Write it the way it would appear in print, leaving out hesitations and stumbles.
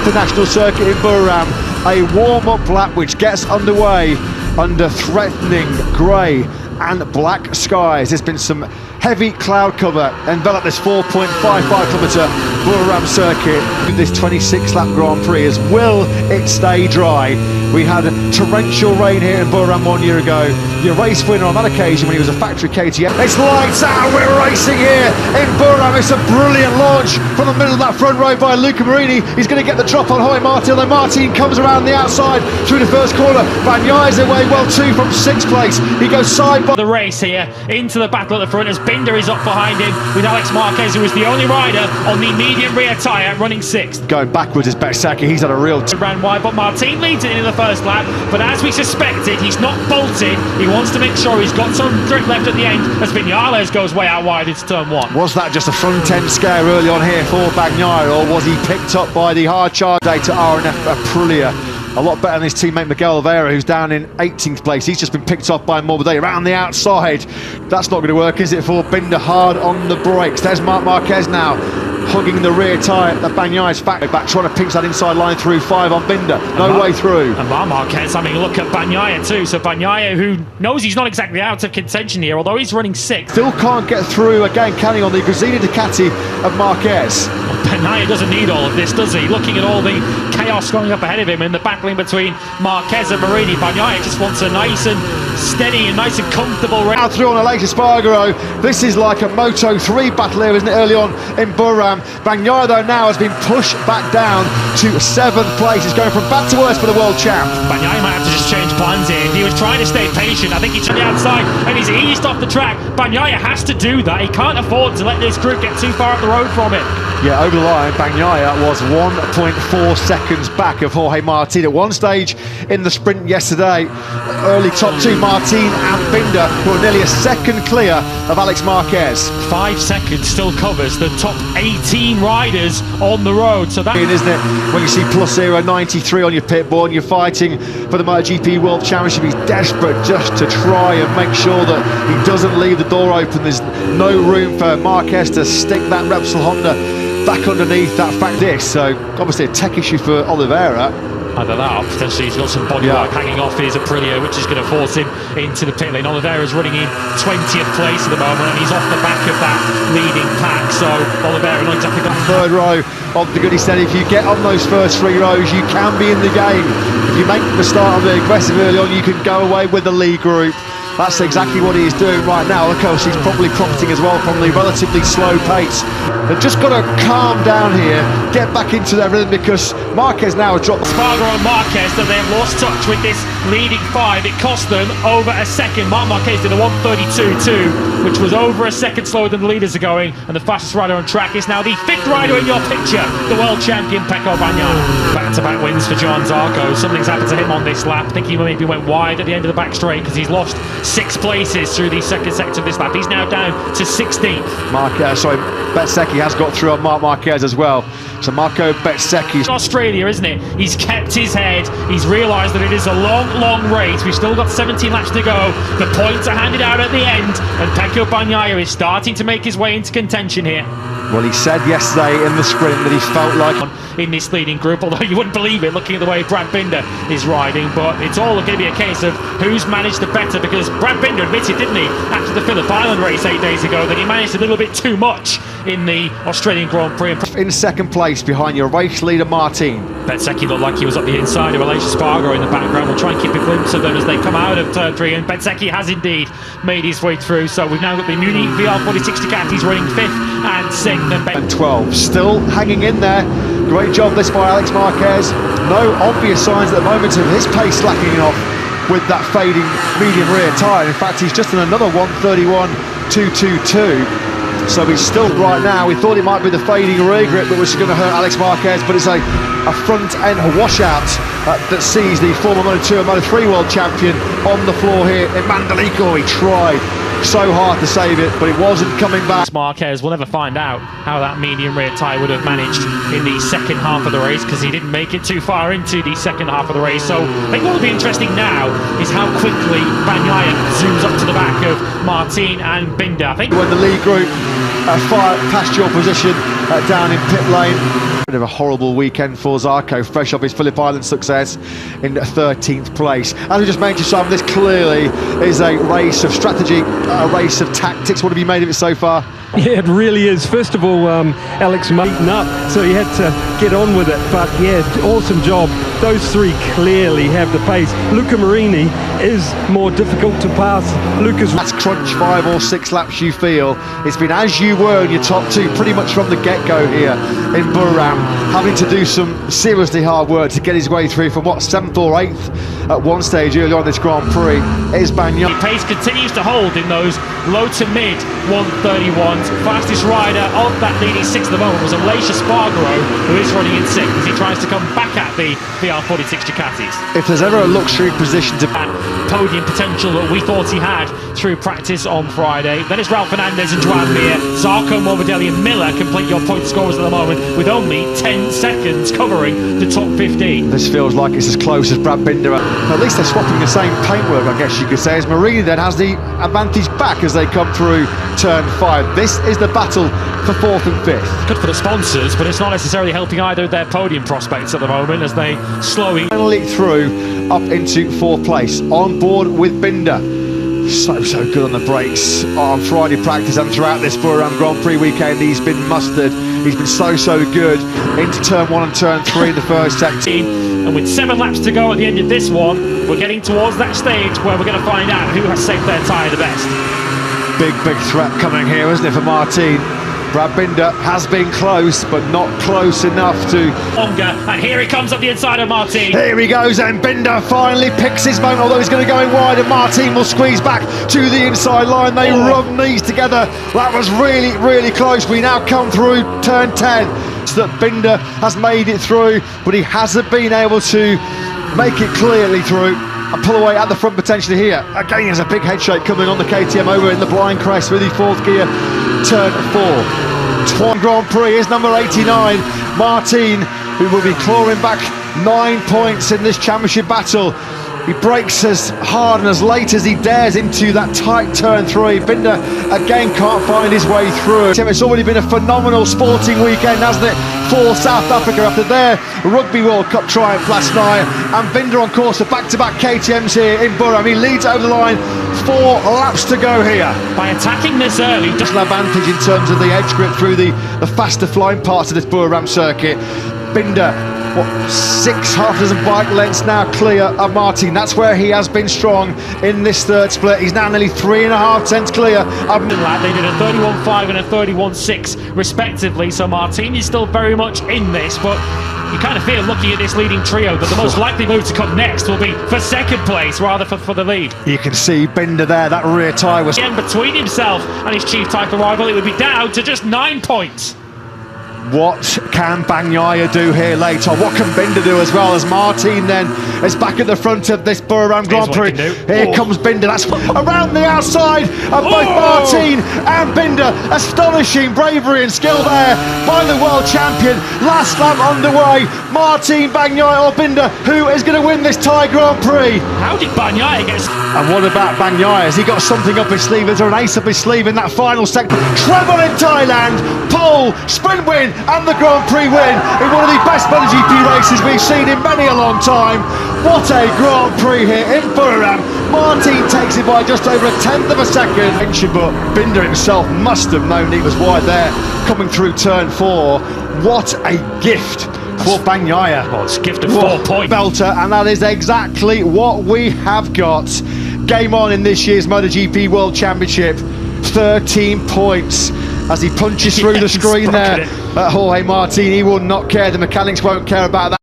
international circuit in Buriram, a warm-up lap which gets underway under threatening grey and black skies. There's been some heavy cloud cover enveloped this 4.55-kilometre Buriram circuit with this 26-lap Grand Prix. As will it stay dry? We had torrential rain here in Buriram 1 year ago. Your race winner on that occasion when he was a factory KTM. It's lights out, we're racing here in Buriram. It's a brilliant launch from the middle of that front row by Luca Marini. He's going to get the drop on Jorge Martin, although Martin comes around the outside through the first corner. Bagnaia is away well too from 6th place. He goes side by the race here into the battle at the front as Binder is up behind him with Alex Marquez, who is the only rider on the medium rear tyre running 6th. Going backwards is Bezzecchi. He's had a real ran wide, but Martin leads it in the first lap. But as we suspected, he's not bolted. He wants to make sure he's got some grip left at the end as Vinales goes way out wide into turn 1. Was that just a front end scare early on here for Bagnaia, or was he picked up by the hard charge data RNF Aprilia? A lot better than his teammate Miguel Oliveira, who's down in 18th place. He's just been picked off by Morbidelli around the outside. That's not going to work, is it, for Binder? Hard on the brakes. There's Marc Marquez now, hugging the rear tyre at Bagnaia's factory back, trying to pinch that inside line through 5 on Binder. No way through. And Marc Marquez having a look at Bagnaia too. So Bagnaia, who knows he's not exactly out of contention here, although he's running 6th. Still can't get through again, can he, on the Gresini Ducati of Marquez? Bagnaia doesn't need all of this, does he? Looking at all the chaos going up ahead of him and the battling between Marquez and Marini, Bagnaia just wants a nice and steady and nice and comfortable race. Now through on Aleix Espargaro. This is like a Moto3 battle here, isn't it, early on in Buriram. Bagnaia, though, now has been pushed back down to 7th place. He's going from bad to worse for the world champ. Bagnaia might have to just change plans here. He was trying to stay patient. I think he's on the outside and he's eased off the track. Bagnaia has to do that. He can't afford to let this group get too far up the road from it. Yeah, over the line, Bagnaia was 1.4 seconds back of Jorge Martin. At one stage in the sprint yesterday, early top 2, Martin and Binder were nearly a second clear of Alex Marquez. 5 seconds still covers the top 18 riders on the road. So that isn't it, when you see plus 0.93 on your pit board and you're fighting for the MotoGP World Championship, he's desperate just to try and make sure that he doesn't leave the door open. There's no room for Marquez to stick that Repsol Honda back underneath that fact this. So obviously a tech issue for Oliveira. Either that or potentially he's got some bodywork hanging off his Aprilia, which is going to force him into the pit lane. Oliveira's running in 20th place at the moment and he's off the back of that leading pack, so Oliveira not exactly got 3rd row of the good. He said if you get on those first 3 rows you can be in the game. If you make the start on the aggressive early on, you can go away with the lead group. That's exactly what he's doing right now. Of course, he's probably profiting as well from the relatively slow pace. They've just got to calm down here, get back into their rhythm, because Marquez now has dropped. Espargaro and Marquez, that they have lost touch with this leading 5. It cost them over a second. Marc Marquez did a 1:32.2, which was over a second slower than the leaders are going, and the fastest rider on track is now the 5th rider in your picture, the world champion Pecco Bagnaia. Back-to-back wins for Johann Zarco. Something's happened to him on this lap. I think he maybe went wide at the end of the back straight because he's lost 6 places through the second sector of this lap. He's now down to 16th. Bezzecchi has got through on Marc Marquez as well. So Marco Bezzecchi. Australia, isn't it? He's kept his head. He's realised that it is a long race. We've still got 17 laps to go. The points are handed out at the end, and Pecco Bagnaia is starting to make his way into contention here. Well, he said yesterday in the sprint that he felt like in this leading group, although you wouldn't believe it looking at the way Brad Binder is riding, but it's all going to be a case of who's managed the better, because Brad Binder admitted, didn't he, after the Phillip Island race 8 days ago, that he managed a little bit too much in the Australian Grand Prix. In 2nd place behind your race leader Martin. Bezzecchi looked like he was up the inside of Aleix Espargaro in the background. We'll try and keep a glimpse of them as they come out of turn 3, and Bezzecchi has indeed made his way through. So we've now got the Muni VR46 Ducatis running 5th and 6th and 12, still hanging in there. Great job this by Alex Marquez. No obvious signs at the moment of his pace slacking off with that fading medium rear tyre. In fact, he's just in another 1:31.222. So he's still right now. We thought it might be the fading rear grip that was going to hurt Alex Marquez, but it's a front end washout that sees the former Moto2 and Moto3 world champion on the floor here in Mandalika. He tried so hard to save it, but it wasn't coming back. Marquez will never find out how that medium rear tyre would have managed in the second half of the race, because he didn't make it too far into the second half of the race. So I think what will be interesting now is how quickly Bagnaia zooms up to the back of Martin and Binder. I think when the lead group fire past your position down in pit lane. Bit of a horrible weekend for Zarco, fresh off his Phillip Island success in 13th place. As we just mentioned, Simon, this clearly is a race of strategy, a race of tactics. What have you made of it so far? Yeah, it really is. First of all, Alex beaten up, so he had to get on with it. But yeah, awesome job. Those three clearly have the pace. Luca Marini is more difficult to pass. That's crunch 5 or 6 laps, you feel. It's been as you were in your top two pretty much from the get-go here in Buriram, having to do some seriously hard work to get his way through from what, 7th or 8th at one stage early on this Grand Prix. Is Bagnaia. The pace continues to hold in those low to mid 131s. Fastest rider of that leading 6 at the moment was Alicia Spargaro, who is running in 6th as he tries to come back at the VR46 Ducatis. If there's ever a luxury position to podium potential that we thought he had through practice on Friday, then it's Ralph Fernandez and Joan Mir. Zarco, Morbidelli and Miller complete your point scorers at the moment with only 10 seconds covering the top 15. This feels like it's as close as Brad Binder. At least they're swapping the same paintwork, I guess you could say, as Marini then has the advantage back as they come through turn 5. This is the battle for 4th and 5th. Good for the sponsors, but it's not necessarily helping either of their podium prospects at the moment as they slowly finally through up into 4th place, on board with Binder. So good on the brakes on Friday practice and throughout this Buriram Grand Prix weekend. He's been mustered. He's been so good into turn 1 and turn 3 in the first sector. And with 7 laps to go at the end of this one, we're getting towards that stage where we're going to find out who has saved their tyre the best. Big threat coming here, isn't it, for Martin? Brad Binder has been close, but not close enough to... Longer, and here he comes up the inside of Martin. Here he goes, and Binder finally picks his moment, although he's going to go in wide, and Martin will squeeze back to the inside line. They rub knees together. That was really close. We now come through turn 10. So that Binder has made it through, but he hasn't been able to make it clearly through. And pull away at the front potentially here. Again, there's a big head shake coming on the KTM over in the blind crest with the 4th gear, turn 4. Grand Prix is number 89, Martin, who will be clawing back 9 points in this championship battle. He brakes as hard and as late as he dares into that tight turn 3. Binder again can't find his way through. It's already been a phenomenal sporting weekend, hasn't it, for South Africa after their Rugby World Cup triumph last night. And Binder on course for back-to-back KTMs here in Buriram. He leads over the line, 4 laps to go here. By attacking this early, just an advantage in terms of the edge grip through the faster flying parts of this Buriram circuit. Binder, what, 6 half-dozen bike lengths now clear of Martin. That's where he has been strong in this third split. He's now nearly 3.5 tenths clear. They did a 31.5 and a 31.6 respectively, so Martin is still very much in this, but you kind of feel, looking at this leading trio, that the most likely move to come next will be for 2nd place rather for the lead. You can see Binder there, that rear tyre was... Again, between himself and his chief title rival, it would be down to just 9 points. What can Bagnaia do here later? What can Binder do as well, as Martin then is back at the front of this Buriram Grand Prix? Here comes Binder. That's around the outside of both Martin and Binder. Astonishing bravery and skill there by the world champion. Last lap underway. Martin, Bagnaia or Binder, who is going to win this Thai Grand Prix? How did Bagnaia get... And what about Bagnaia? Has he got something up his sleeve? Is there an ace up his sleeve in that final sector? Treble in Thailand, pole, sprint win and the Grand Prix win in one of the best MotoGP races we've seen in many a long time. What a Grand Prix here in Buriram. Martin takes it by just over 1/10 of a second. But Binder himself must have known he was wide there coming through turn 4. What a gift for Bagnaia. Well, it's a gift of 4 points. Belter, and that is exactly what we have got. Game on in this year's MotoGP World Championship. 13 points as he punches through the screen there. Jorge Martin, he will not care. The mechanics won't care about that.